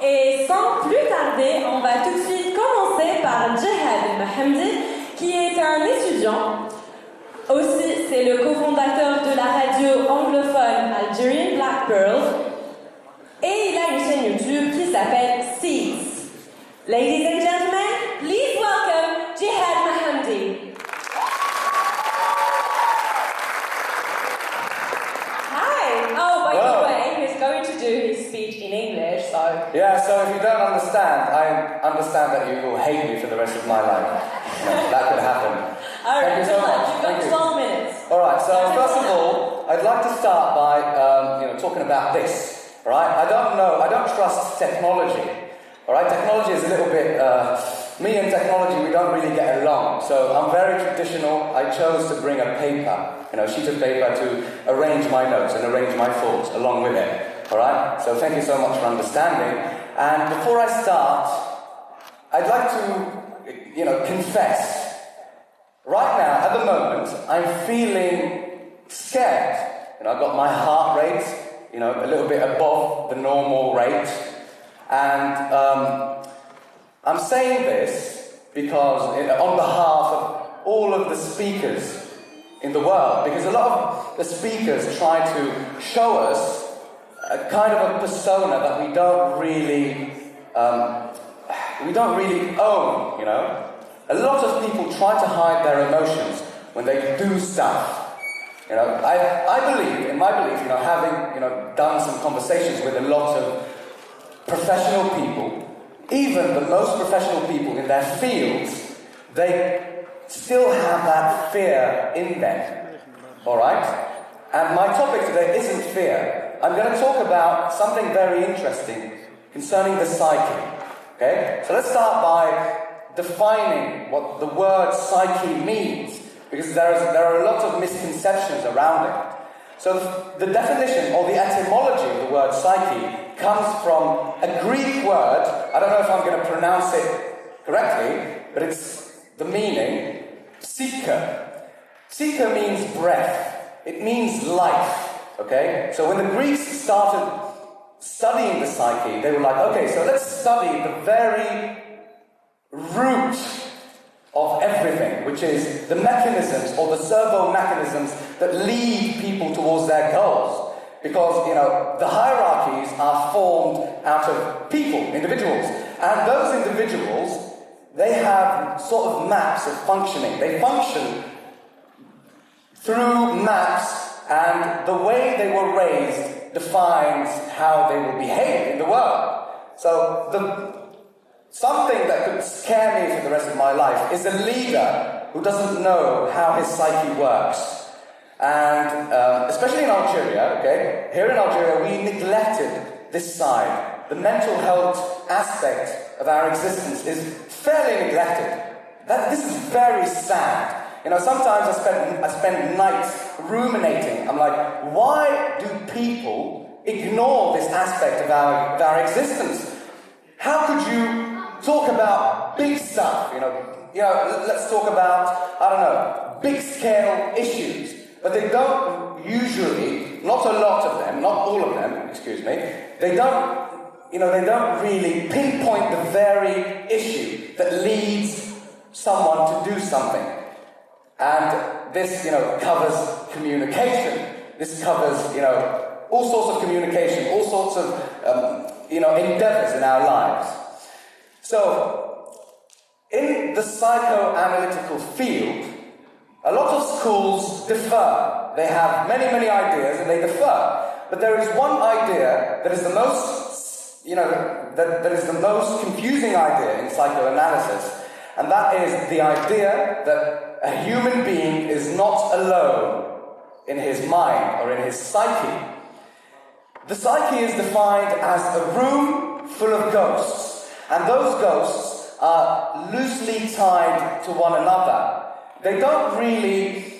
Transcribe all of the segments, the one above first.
Et sans plus tarder, on va tout de suite commencer par Jihad Mahamdi, qui est un étudiant. Aussi, c'est le cofondateur de la radio anglophone Algerian Black Pearl. Et il a une chaîne YouTube qui s'appelle Seeds. Ladies and gentlemen, please welcome Jihad Mahamdi. Hi. Oh, by the way, he's going to do his speech in English, so... Yeah, so if you don't understand, I understand that you will hate me for the rest of my life. That could happen. All right, Thank you so much. You've got 12 minutes. All right, so first of all, I'd like to start by talking about this. All right, I don't trust technology. All right, technology is a little bit. Me and technology, we don't really get along. So I'm very traditional. I chose to bring a paper, a sheet of paper to arrange my notes and arrange my thoughts along with it. All right, so thank you so much for understanding. And before I start, I'd like to, confess. Right now, at the moment, I'm feeling scared. I've got my heart rate, a little bit above the normal rate. And I'm saying this because on behalf of all of the speakers in the world, because a lot of the speakers try to show us a kind of a persona that we don't really own, A lot of people try to hide their emotions when they do stuff. In my belief, having done some conversations with a lot of professional people, even the most professional people in their fields, they still have that fear in them. All right? And my topic today isn't fear. I'm going to talk about something very interesting concerning the psyche. Okay? So let's start by defining what the word psyche means, because there are a lot of misconceptions around it. So the definition or the etymology of the word psyche comes from a Greek word. I don't know if I'm going to pronounce it correctly, but it's the meaning psyche. Psyche means breath. It means life. Okay? So when the Greeks started studying the psyche, they were like, okay, so let's study the very root of everything, which is the mechanisms or the servo mechanisms that lead people towards their goals. Because, the hierarchies are formed out of people, individuals. And those individuals, they have sort of maps of functioning. They function through maps, and the way they were raised defines how they will behave in the world. So something that could scare me for the rest of my life is a leader who doesn't know how his psyche works. And especially in Algeria, okay? Here in Algeria, we neglected this side. The mental health aspect of our existence is fairly neglected. This is very sad. Sometimes I spend nights ruminating. I'm like, why do people ignore this aspect of our existence? How could you talk about big stuff, let's talk about, big scale issues. But they don't usually, not a lot of them, not all of them, excuse me, they don't really pinpoint the very issue that leads someone to do something. And this, covers communication. This covers, all sorts of communication, all sorts of, endeavors in our lives. So, in the psychoanalytical field, a lot of schools differ. They have many, many ideas and they differ. But there is one idea that is the most, that is the most confusing idea in psychoanalysis. And that is the idea that a human being is not alone in his mind or in his psyche. The psyche is defined as a room full of ghosts. And those ghosts are loosely tied to one another. They don't really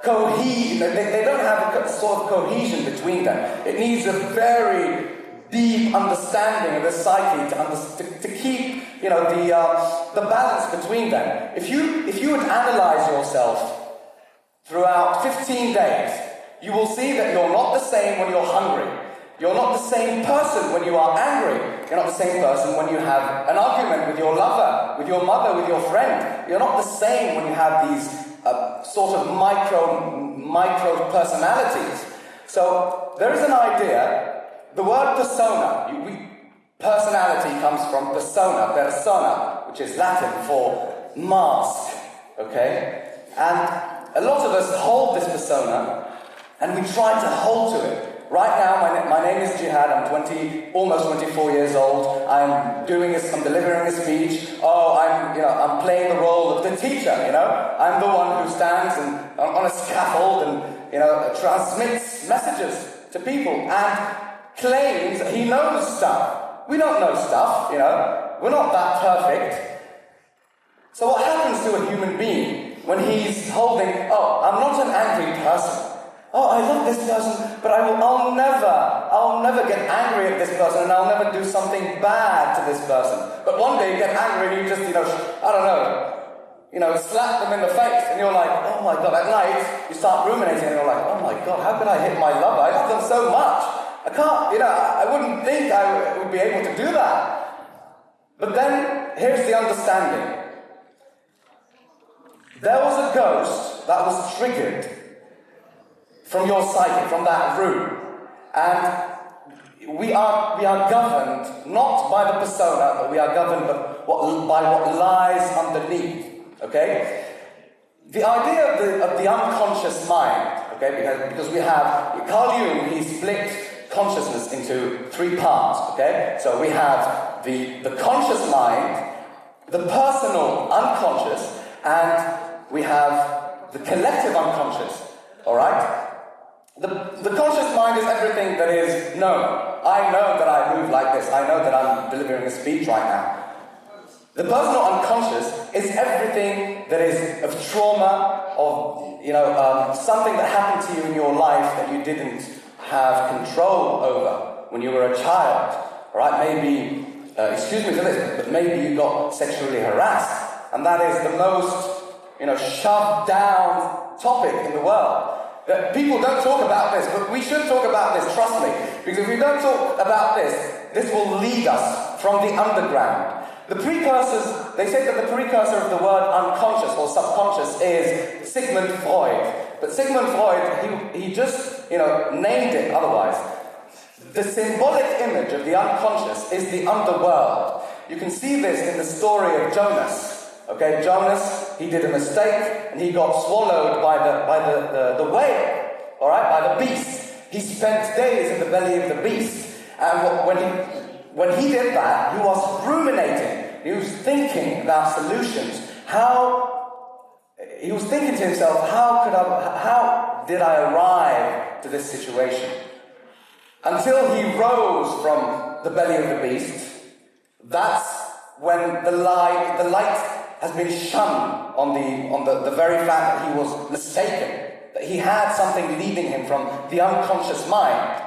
they don't have a sort of cohesion between them. It needs a very deep understanding of the psyche to keep, the balance between them. If you would analyze yourself throughout 15 days, you will see that you're not the same when you're hungry. You're not the same person when you are angry. You're not the same person when you have an argument with your lover, with your mother, with your friend. You're not the same when you have these sort of micro personalities. So there is an idea. The word persona, personality comes from persona, which is Latin for mask. Okay, and a lot of us hold this persona, and we try to hold to it. Right now, my name is Jihad. I'm almost 24 years old. I'm delivering a speech. I'm playing the role of the teacher. I'm the one who stands on a scaffold and transmits messages to people and claims that he knows stuff. We don't know stuff. We're not that perfect. So what happens to a human being when he's holding? Oh, I'm not an angry person. Oh, I love this person, but I'll never get angry at this person, and I'll never do something bad to this person. But one day you get angry and you just, slap them in the face, and you're like, oh my God. At night you start ruminating, and you're like, oh my God, how could I hit my lover? I love them so much. I can't, I wouldn't think I would be able to do that. But then here's the understanding. There was a ghost that was triggered from your psyche, from that room. And we are governed not by the persona, but we are governed by what lies underneath. Okay? The idea of the unconscious mind, okay, because we have Carl Jung, he split consciousness into three parts, okay? So we have the conscious mind, the personal unconscious, and we have the collective unconscious. Alright? The conscious mind is everything that is known. I know that I move like this. I know that I'm delivering a speech right now. The personal unconscious is everything that is of trauma, of something that happened to you in your life that you didn't have control over when you were a child. Right? Maybe, excuse me for this, but maybe you got sexually harassed, and that is the most shoved down topic in the world. People don't talk about this, but we should talk about this, trust me. Because if we don't talk about this will lead us from the underground. The precursors, they say that the precursor of the word unconscious or subconscious is Sigmund Freud. But Sigmund Freud, he just, named it otherwise. The symbolic image of the unconscious is the underworld. You can see this in the story of Jonas. Okay, Jonas, he did a mistake and he got swallowed by the whale, all right, by the beast. He spent days in the belly of the beast, and when he did that, he was ruminating. He was thinking about solutions. He was thinking to himself, how did I arrive to this situation? Until he rose from the belly of the beast. That's when the light has been shunned on the very fact that he was mistaken, that he had something leading him from the unconscious mind.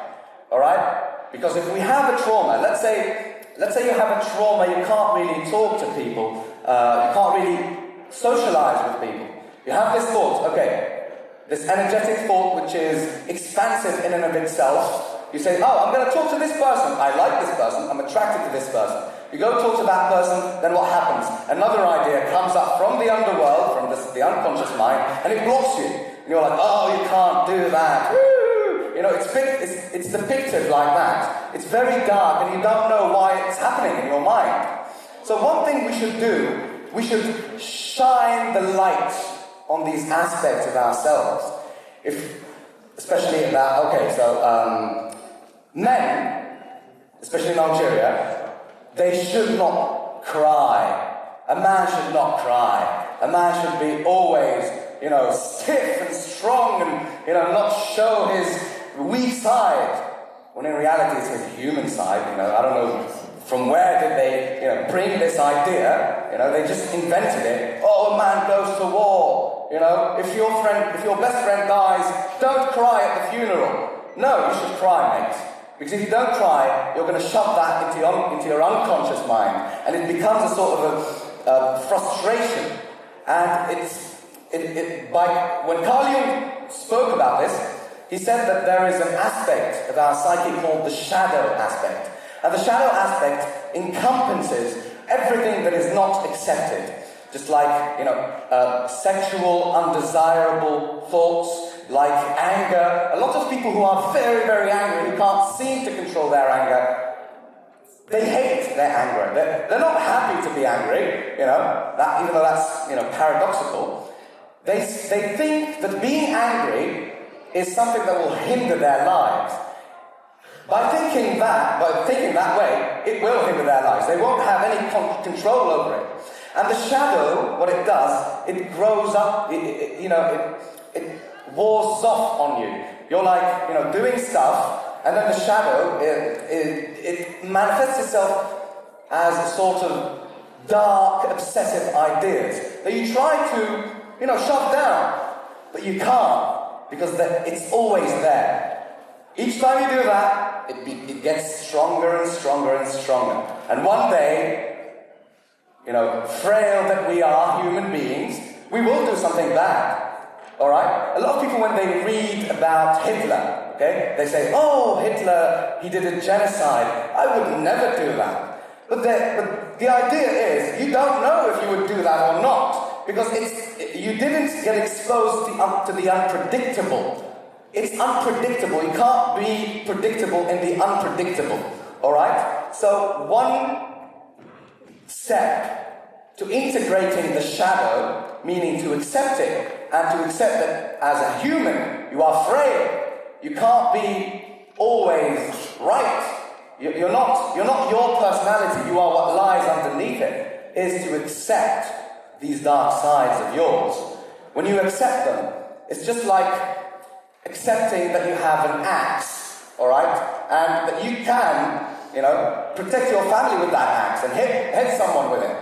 All right? Because if we have a trauma, let's say you have a trauma, you can't really talk to people, you can't really socialize with people. You have this thought, okay, this energetic thought which is expansive in and of itself. You say, oh, I'm going to talk to this person. I like this person. I'm attracted to this person. You go talk to that person, then what happens? Another idea comes up from the underworld, from the unconscious mind, and it blocks you. And you're like, oh, you can't do that. Woo! It's depicted like that. It's very dark, and you don't know why it's happening in your mind. So one thing we should do, we should shine the light on these aspects of ourselves. Especially about, men, especially in Algeria, they should not cry. A man should not cry. A man should be always, stiff and strong and, not show his weak side. When in reality it's his human side, I don't know from where did they, bring this idea. They just invented it. Oh, a man goes to war. If your best friend dies, don't cry at the funeral. No, you should cry, mate. Because if you don't cry, you're going to shove that into your unconscious mind, and it becomes a sort of a frustration. And when Carl Jung spoke about this, He said that there is an aspect of our psyche called the shadow aspect. And the shadow aspect encompasses everything that is not accepted. Just like, sexual, undesirable thoughts, like anger. A lot of people who are very, very angry, who can't seem to control their anger, they hate their anger. They're not happy to be angry, even though that's, paradoxical. They think that being angry is something that will hinder their lives. By thinking that way, it will hinder their lives. They won't have any control over it. And the shadow, what it does, it grows up, it wars off on you. You're like, doing stuff, and then the shadow, it manifests itself as a sort of dark, obsessive ideas that you try to, shut down, but you can't, because it's always there. Each time you do that, it gets stronger and stronger and stronger. And one day, frail that we are, human beings, we will do something bad. Alright? A lot of people, when they read about Hitler, okay, they say, oh, Hitler, he did a genocide. I would never do that. But the idea is, you don't know if you would do that or not, because you didn't get exposed to the unpredictable. It's unpredictable. You can't be predictable in the unpredictable. Alright? So one step to integrating the shadow, meaning to accept it, and to accept that as a human, you are frail. You can't be always right. You're not your personality, you are what lies underneath it, is to accept these dark sides of yours. When you accept them, it's just like accepting that you have an axe, alright? And that you can, protect your family with that axe and hit someone with it.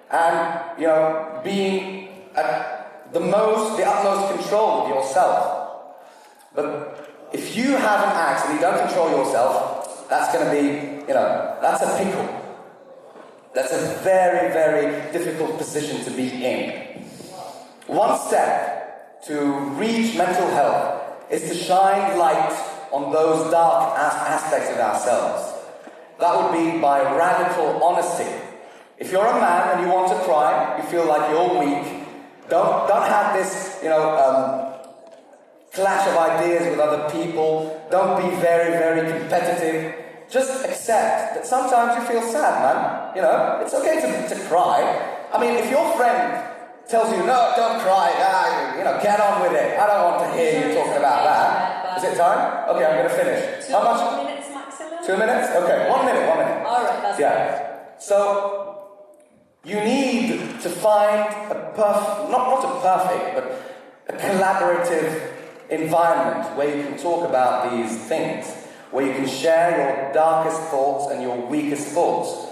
And, being at the utmost control of yourself. But if you have an axe and you don't control yourself, that's going to be, that's a pickle. That's a very, very difficult position to be in. One step to reach mental health is to shine light on those dark aspects of ourselves. That would be by radical honesty. If you're a man and you want to cry, you feel like you're weak, don't have this, clash of ideas with other people. Don't be very, very competitive. Just accept that sometimes you feel sad, man. It's okay to cry. I mean, if your friend tells you, no, don't cry, get on with it. I don't want to hear you talking about that. Is it time? Okay, I'm going to finish. How much? 2 minutes maximum? 2 minutes? Okay, 1 minute. All right, that's good. So, you need to find not a perfect, but a collaborative environment where you can talk about these things, where you can share your darkest thoughts and your weakest thoughts.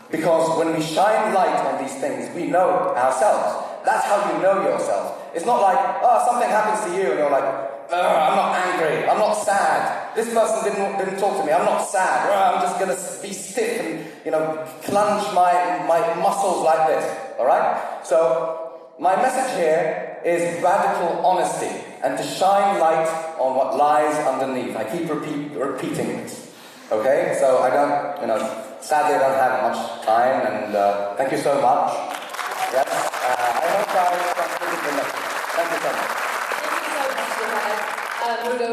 Because when we shine light on these things, we know ourselves. That's how you know yourself. It's not like, something happens to you and you're like, I'm not angry, I'm not sad. This person didn't talk to me, I'm not sad. I'm just going to be stiff and, clench my muscles like this. Alright? So, my message here is radical honesty and to shine light on what lies underneath. I keep repeating it. Okay? So I don't, sadly I don't have much time, and thank you so much. Yes? I hope I contributed enough. Thank you so much. Thank you so much, Jihad. We'll go